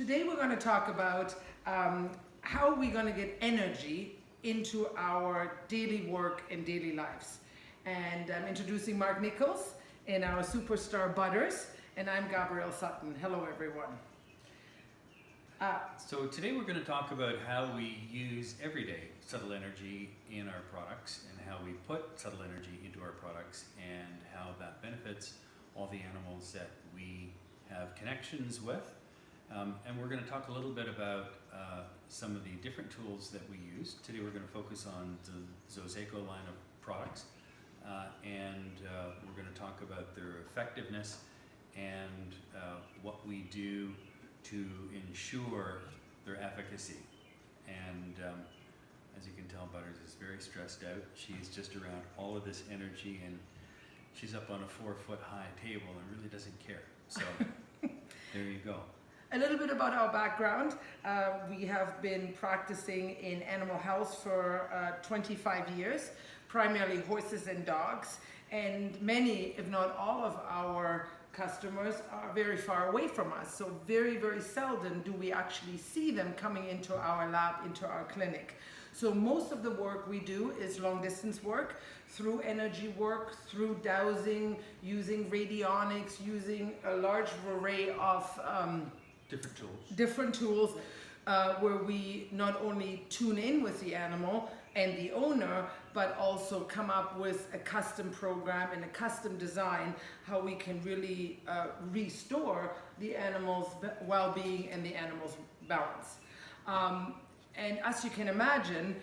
Today we're going to talk about how we're going to get energy into our daily work and daily lives. And I'm introducing Mark Nichols and our superstar Butters, and I'm Gabrielle Sutton. Hello everyone. So today we're going to talk about how we use everyday subtle energy in our products and how we put subtle energy into our products and how that benefits all the animals that we have connections with. And we're going to talk a little bit about some of the different tools that we use. Today we're going to focus on the Zozeyko line of products and we're going to talk about their effectiveness and what we do to ensure their efficacy. And as you can tell, Butters is very stressed out. She's just around all of this energy and she's up on a 4-foot-high table and really doesn't care. So there you go. A little bit about our background. We have been practicing in animal health for 25 years, primarily horses and dogs, and many, if not all of our customers are very far away from us. So very, very seldom do we actually see them coming into our lab, into our clinic. So most of the work we do is long distance work, through energy work, through dowsing, using radionics, using a large array of different tools where we not only tune in with the animal and the owner, but also come up with a custom program and a custom design, how we can really restore the animal's well-being and the animal's balance. And as you can imagine,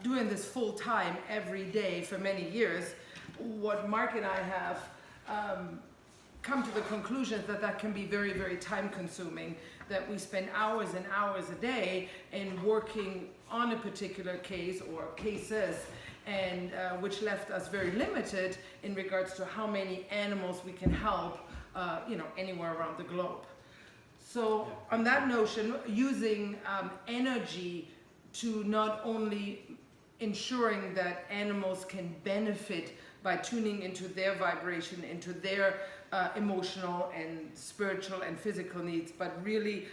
doing this full time every day for many years, what Mark and I have come to the conclusion that can be very, very time consuming, that we spend hours and hours a day in working on a particular case or cases, and which left us very limited in regards to how many animals we can help anywhere around the globe. So on that notion, using energy to not only ensuring that animals can benefit by tuning into their vibration, into their emotional and spiritual and physical needs, but really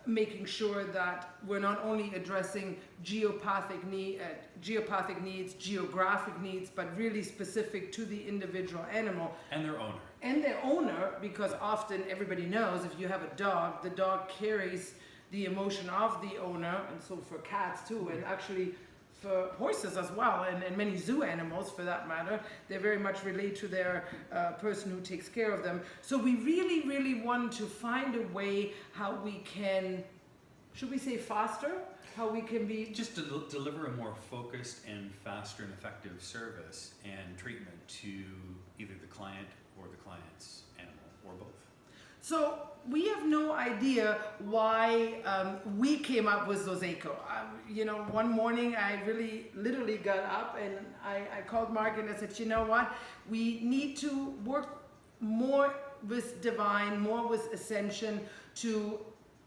making sure that we're not only addressing geographic needs, geographic needs, but really specific to the individual animal. And their owner. And their owner, because often everybody knows if you have a dog, the dog carries the emotion of the owner, and so for cats too, and actually for horses as well, and many zoo animals for that matter, they very much relate to their person who takes care of them. So we really, really want to find a way how we can, should we say faster? How we can be... Just to deliver a more focused and faster and effective service and treatment to either the client or the client's animal, or both. So we have no idea why we came up with Zozeyko. One morning I really literally got up and I called Mark and I said, you know what, we need to work more with Divine, more with Ascension, to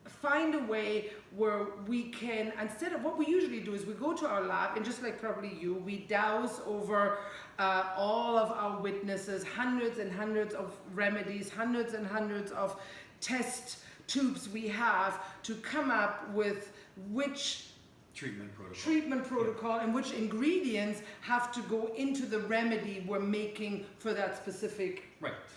find a way where we can, instead of what we usually do is we go to our lab and just like probably you, we douse over all of our witnesses, hundreds and hundreds of remedies, hundreds and hundreds of test tubes we have to come up with which treatment protocol and which ingredients have to go into the remedy we're making for that specific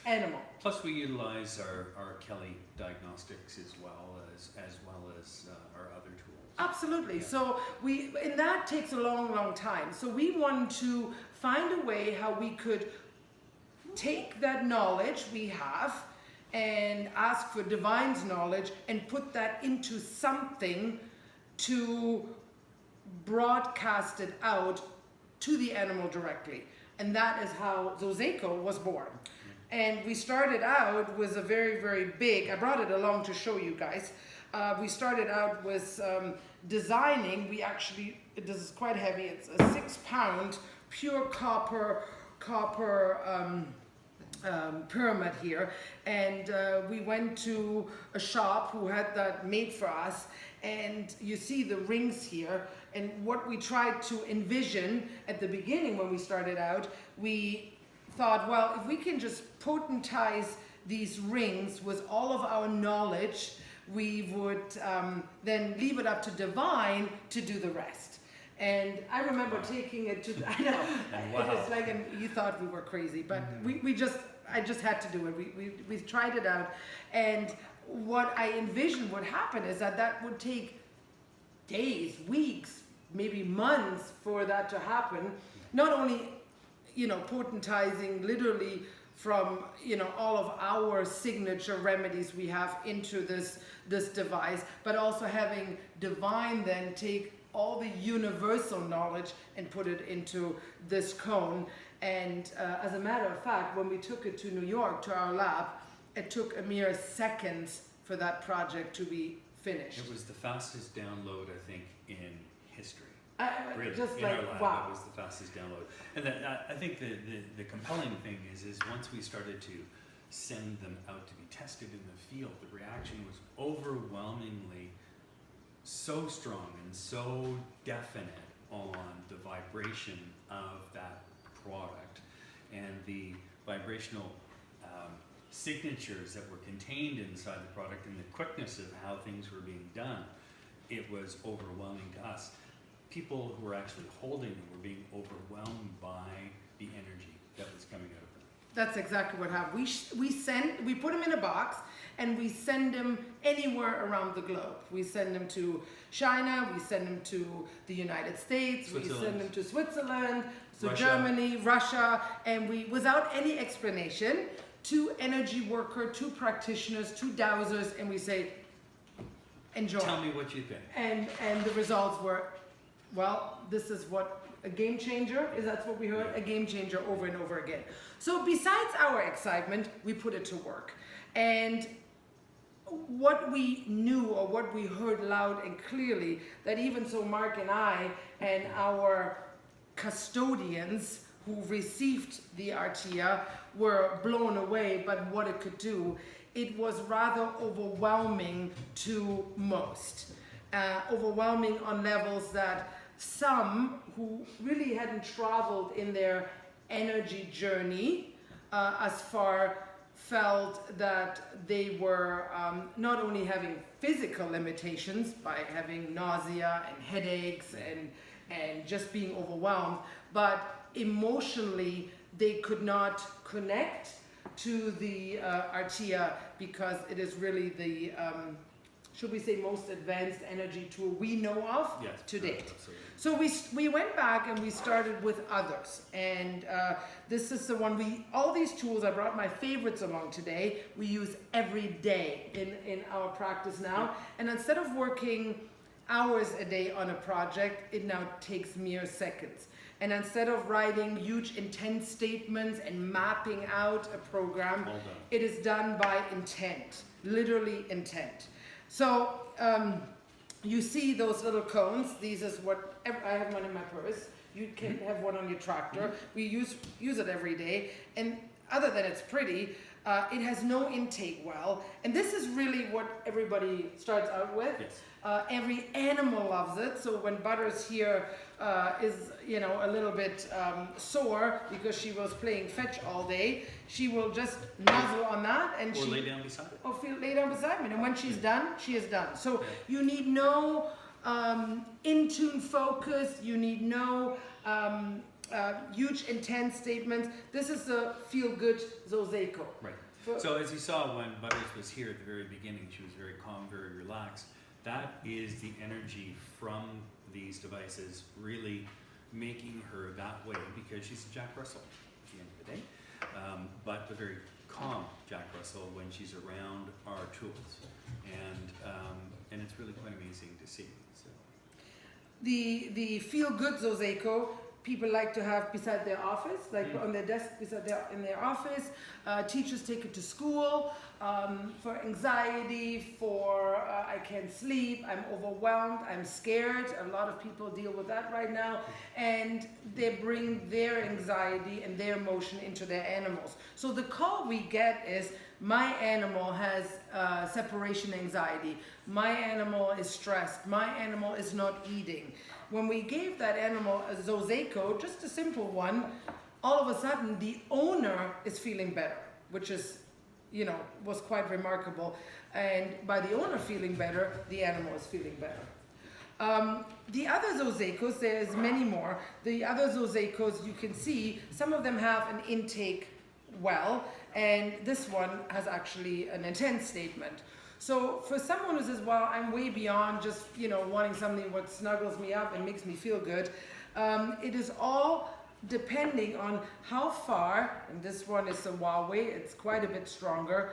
animal. Plus we utilize our Kelly diagnostics as well as our other tools. Absolutely. Yeah. So and that takes a long, long time. So we want to find a way how we could take that knowledge we have and ask for Divine's knowledge and put that into something to broadcast it out to the animal directly. And that is how Zozeyko was born. And we started out with a very, very big, I brought it along to show you guys. We started out with designing, this is quite heavy, it's a 6-pound pure copper pyramid here, and we went to a shop who had that made for us, and you see the rings here, and what we tried to envision at the beginning when we started out, we thought, well, if we can just potentize these rings with all of our knowledge, we would then leave it up to Divine to do the rest. And I remember taking it to, I know, it was like, and you thought we were crazy, but I just had to do it. We tried it out. And what I envisioned would happen is that would take days, weeks, maybe months for that to happen. Not only, potentizing literally from, all of our signature remedies we have into this device, but also having Divine then take all the universal knowledge and put it into this cone. And as a matter of fact, when we took it to New York, to our lab, it took a mere seconds for that project to be finished. It was the fastest download, I think, in history. Really, just in like, our lab, wow. it was the fastest download. And I think the compelling thing is once we started to send them out to be tested in the field, the reaction was overwhelmingly so strong and so definite on the vibration of that product and the vibrational signatures that were contained inside the product and the quickness of how things were being done. It was overwhelming to us. People who were actually holding them were being overwhelmed by the energy that was coming out of them. That's exactly what happened. We put them in a box and we send them anywhere around the globe. We send them to China, we send them to the United States, we send them to Switzerland, so Russia. Germany, Russia, and we, without any explanation, to energy worker, to practitioners, to dowsers, and we say, enjoy. Tell me what you think. And the results were, well, this is what a game changer is. That's what we heard, a game changer over and over again. So besides our excitement, we put it to work. And what we knew, or what we heard loud and clearly, that even so Mark and I and our custodians who received the Artia were blown away by what it could do. It was rather overwhelming to most. Overwhelming on levels that some who really hadn't traveled in their energy journey as far felt that they were not only having physical limitations by having nausea and headaches and just being overwhelmed, but emotionally they could not connect to the Artia because it is really the should we say most advanced energy tool we know of to date. So we went back and we started with others, and this is the one all these tools, I brought my favorites along today, we use every day in our practice now. And instead of working hours a day on a project, it now takes mere seconds. And instead of writing huge intense statements and mapping out a program, it is done by intent, literally intent. So you see those little cones. These is what I have one in my purse. You can have one on your tractor. We use it every day. And other than it's pretty, it has no intake well. And this is really what everybody starts out with. Yes. Every animal loves it. So when Butters here is, a little bit sore because she was playing fetch all day, she will just nuzzle on that and lay down beside it. Or lay down beside me. And when she's done, she is done. So you need no in-tune focus. You need no huge intense statements. This is the feel-good Zozeyko. Right. So as you saw when Butters was here at the very beginning, she was very calm, very relaxed. That is the energy from these devices really making her that way, because she's a Jack Russell at the end of the day, but a very calm Jack Russell when she's around our tools, and it's really quite amazing to see. So. The feel good Zozeyko, people like to have beside their office, like on their desk in their office. Teachers take it to school for anxiety, for I can't sleep, I'm overwhelmed, I'm scared. A lot of people deal with that right now, and they bring their anxiety and their emotion into their animals. So the call we get is, my animal has separation anxiety, my animal is stressed, my animal is not eating. When we gave that animal a Zozeyko, just a simple one, all of a sudden the owner is feeling better, which is, was quite remarkable. And by the owner feeling better, the animal is feeling better. The other Zozeykos, there's many more. The other Zozeykos, you can see, some of them have an intake well, and this one has actually an intent statement. So for someone who says, well, I'm way beyond just, wanting something what snuggles me up and makes me feel good, it is all depending on how far, and this one is a Huawei, it's quite a bit stronger,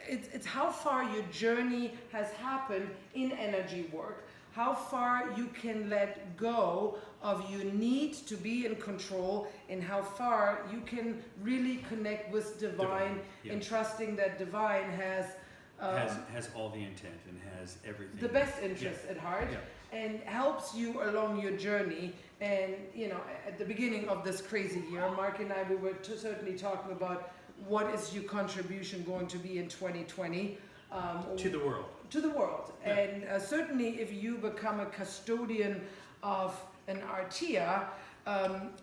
it's how far your journey has happened in energy work, how far you can let go of your need to be in control, and how far you can really connect with divine, yeah. and trusting that divine has all the intent and has everything. The best interest at heart, and helps you along your journey. And at the beginning of this crazy year, Mark and I, we were certainly talking about what is your contribution going to be in 2020 to the world. To the world, and certainly if you become a custodian of an Artia,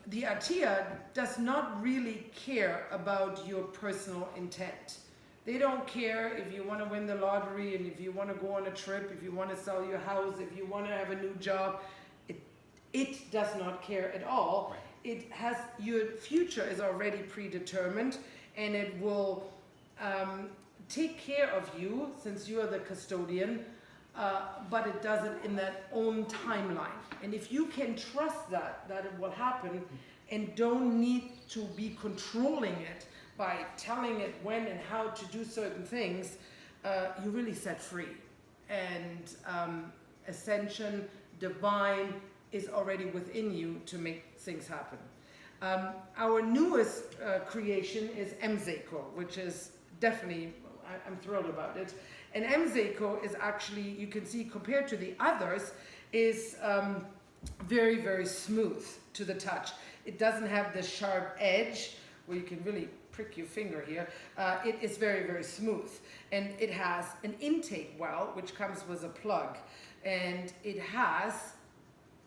the Artia does not really care about your personal intent. They don't care if you want to win the lottery, and if you want to go on a trip, if you want to sell your house, if you want to have a new job. It does not care at all. Right. It has, your future is already predetermined, and it will take care of you since you are the custodian, but it does it in that own timeline. And if you can trust that it will happen, and don't need to be controlling it by telling it when and how to do certain things, you really set free. And ascension, divine, is already within you to make things happen. Our newest creation is MZeyko, which is definitely, I'm thrilled about it. And MZeyko is actually, you can see compared to the others, is very, very smooth to the touch. It doesn't have this sharp edge where you can really prick your finger here. It is very, very smooth. And it has an intake well, which comes with a plug. And it has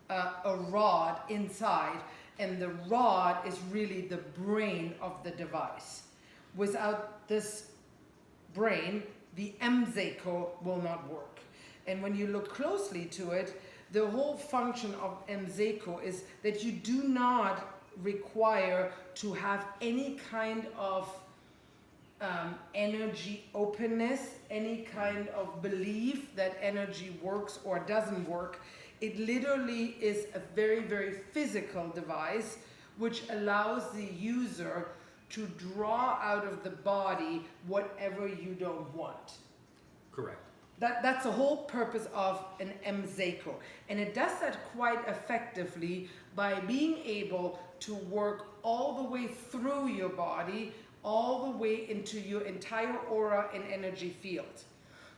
a rod inside, and the rod is really the brain of the device. Without this brain, the MZeyko will not work. And when you look closely to it, the whole function of MZeyko is that you do not require to have any kind of energy openness, any kind of belief that energy works or doesn't work. It literally is a very, very physical device which allows the user to draw out of the body whatever you don't want. Correct. That's the whole purpose of an MZeyko. And it does that quite effectively by being able to work all the way through your body, all the way into your entire aura and energy field.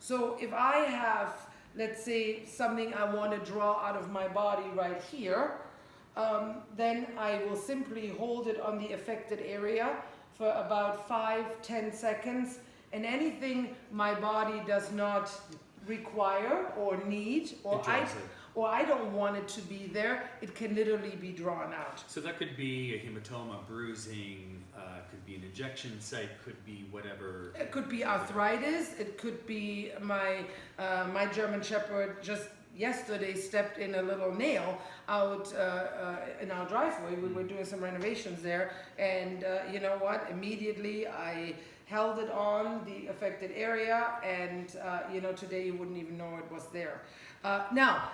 So if I have, let's say, something I want to draw out of my body right here, then I will simply hold it on the affected area for about 5-10 seconds, and anything my body does not require or need, or I don't want it to be there, it can literally be drawn out. So that could be a hematoma, bruising, could be an injection site, could be whatever. It could be arthritis. It could be my German Shepherd just yesterday stepped in a little nail out in our driveway. We were doing some renovations there, and you know what? Immediately I held it on the affected area, and today you wouldn't even know it was there. Now,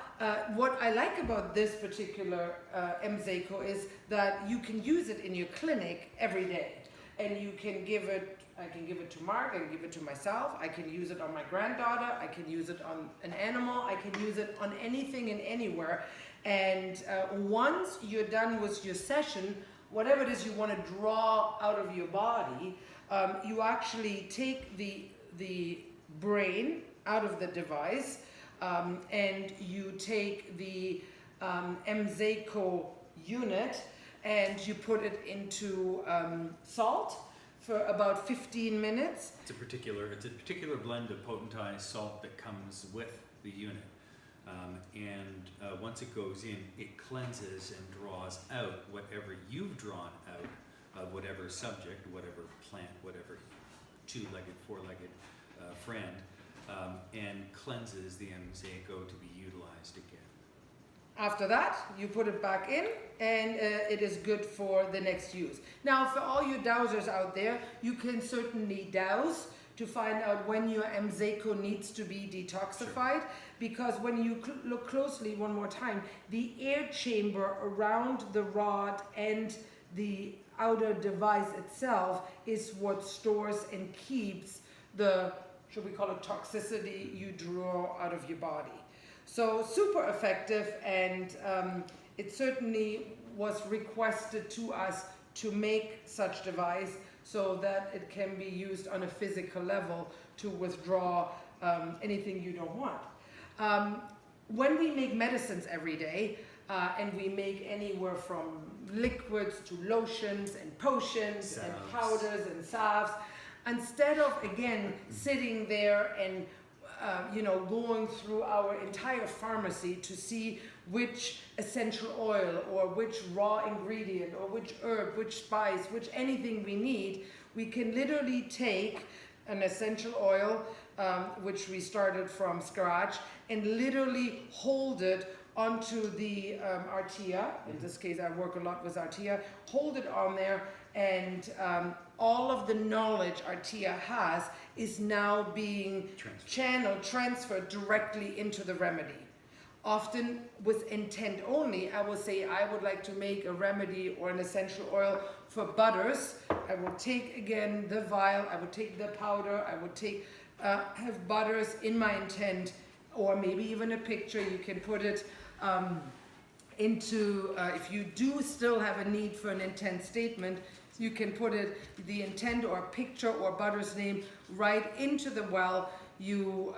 what I like about this particular MZeyko is that you can use it in your clinic every day, and you can give it. I can give it to Mark, I can give it to myself, I can use it on my granddaughter, I can use it on an animal, I can use it on anything and anywhere. And once you're done with your session, whatever it is you want to draw out of your body, you actually take the brain out of the device, and you take the MZeyko unit and you put it into salt for about 15 minutes. It's a particular blend of potentized salt that comes with the unit. Once it goes in, it cleanses and draws out whatever you've drawn out of whatever subject, whatever plant, whatever two-legged, four-legged friend and cleanses the MZeyko to be utilized again. After that, you put it back in, and it is good for the next use. Now, for all you dowsers out there, you can certainly douse to find out when your MZeyko needs to be detoxified, because when you look closely one more time, the air chamber around the rod and the outer device itself is what stores and keeps the, should we call it, toxicity you draw out of your body. So super effective, and it certainly was requested to us to make such device so that it can be used on a physical level to withdraw anything you don't want. When we make medicines every day, and we make anywhere from liquids to lotions and potions and powders and salves, instead of again sitting there and going through our entire pharmacy to see which essential oil or which raw ingredient or which herb, which spice, which anything we need, we can literally take an essential oil, which we started from scratch, and literally hold it onto the Artea. In this case, I work a lot with Artea. Hold it on there, and all of the knowledge Artea has is now being transferred directly into the remedy. Often with intent only, I will say I would like to make a remedy or an essential oil for butters. I will take again the vial, I would take the powder, I would take have butters in my intent, or maybe even a picture. You can put it into, if you do still have a need for an intent statement, you can put it, the intent or picture or butter's name right into the well. You,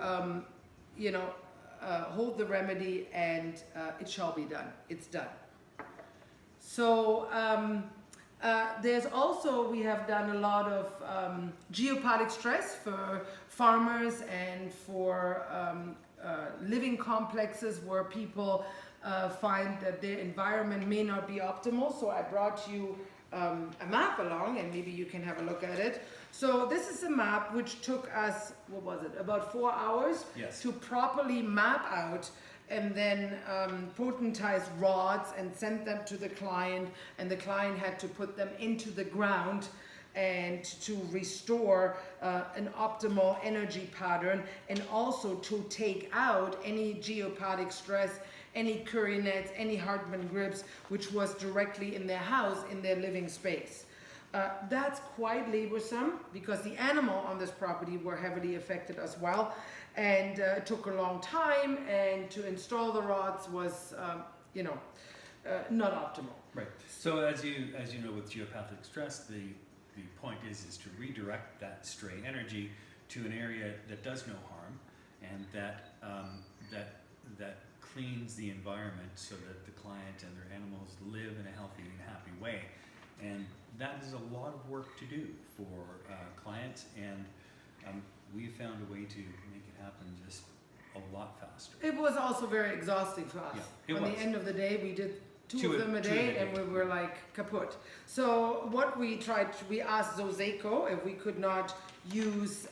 hold the remedy, and it shall be done. It's done. So there's also, we have done a lot of geopathic stress for farmers and for living complexes where people find that their environment may not be optimal. So I brought you a map along, and maybe you can have a look at it. So this is a map which took us, what was it, about 4 hours to properly map out and then potentize rods and send them to the client, and the client had to put them into the ground and to restore an optimal energy pattern, and also to take out any geopathic stress, any curry nets, any Hartmann grips, which was directly in their house, in their living space. That's quite laborsome because the animal on this property were heavily affected as well, and it took a long time, and to install the rods was, not optimal. Right. So as you know, with geopathic stress, the point is to redirect that stray energy to an area that does no harm, and that cleans the environment so that the client and their animals live in a healthy and happy way. And that is a lot of work to do for clients, and we found a way to make it happen just a lot faster. It was also very exhausting for us. Yeah, On the end of the day, we did two of them a day, and we were like kaput. So what we tried, we asked Zozeyko if we could not use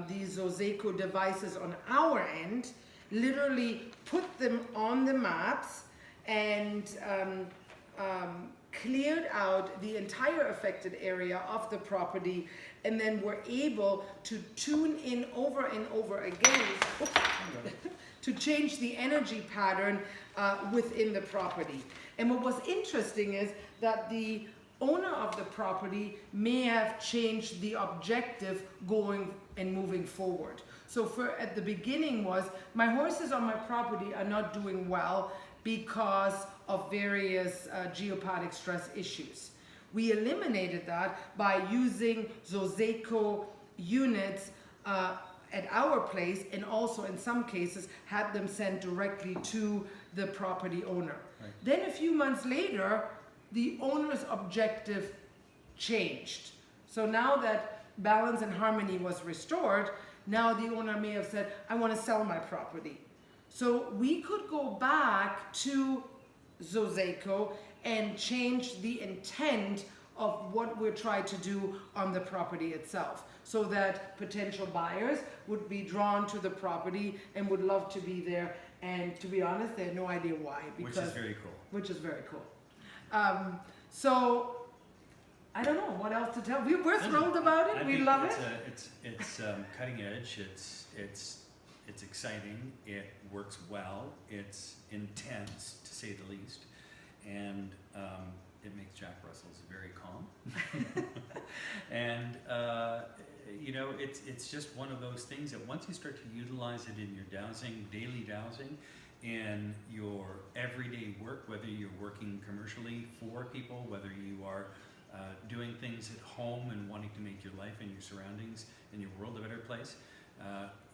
these Zozeyko devices on our end, literally put them on the maps, and cleared out the entire affected area of the property, and then were able to tune in over and over again to change the energy pattern within the property. And what was interesting is that the owner of the property may have changed the objective going and moving forward. So at the beginning was, my horses on my property are not doing well because of various geopathic stress issues. We eliminated that by using Zozeyko units at our place, and also in some cases had them sent directly to the property owner. Right. Then a few months later, the owner's objective changed. So now that balance and harmony was restored, now the owner may have said, I want to sell my property. So we could go back to Zozeyko and change the intent of what we're trying to do on the property itself, so that potential buyers would be drawn to the property and would love to be there. And to be honest, they had no idea why. Which is very cool. Which is very cool. So I don't know what else to tell. We're thrilled about it. We love it. It's cutting edge. It's exciting. It works well. It's intense, to say the least, and it makes Jack Russell's very calm. And you know, it's just one of those things that once you start to utilize it in your dowsing, daily dowsing, in your everyday work, whether you're working commercially for people, whether you are doing things at home and wanting to make your life and your surroundings and your world a better place,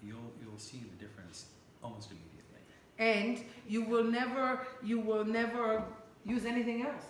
you'll see the difference almost immediately. And you will never use anything else.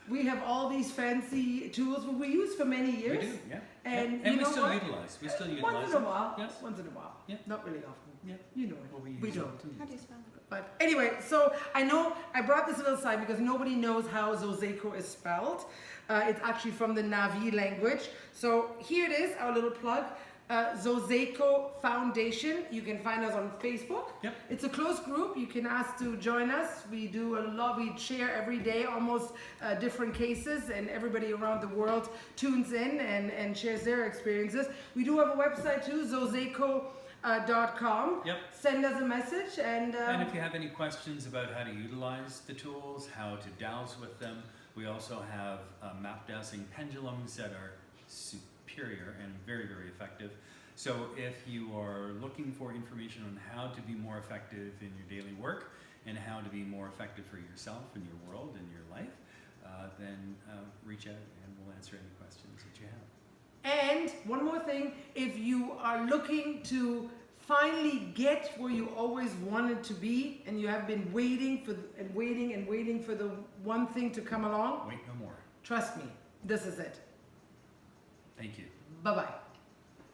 We have all these fancy tools we use for many years. We do, yeah. And we know still what? utilize. We still utilize. Once in a them. while. Yes. Once in a while. Yeah. Not really often. Yeah. You know it. Well, we use don't. them too. How do you spell it? But anyway, so I know I brought this little slide because nobody knows how Zozeyko is spelled. It's actually from the Navi language. So here it is, our little plug. Zozeyko Foundation. You can find us on Facebook. Yep. It's a closed group. You can ask to join us. We do a lot. We share every day almost different cases, and everybody around the world tunes in and shares their experiences. We do have a website too, Zozeyko.com. Yep. Send us a message and if you have any questions about how to utilize the tools, how to dowse with them, we also have map dowsing pendulums that are superior and very, very effective. So if you are looking for information on how to be more effective in your daily work and how to be more effective for yourself and your world and your life, then reach out and we'll answer any questions that you have. And one more thing, if you are looking to finally get where you always wanted to be and you have been waiting for the one thing to come along, Wait no more. trust me, this is it. Thank you. Bye-bye.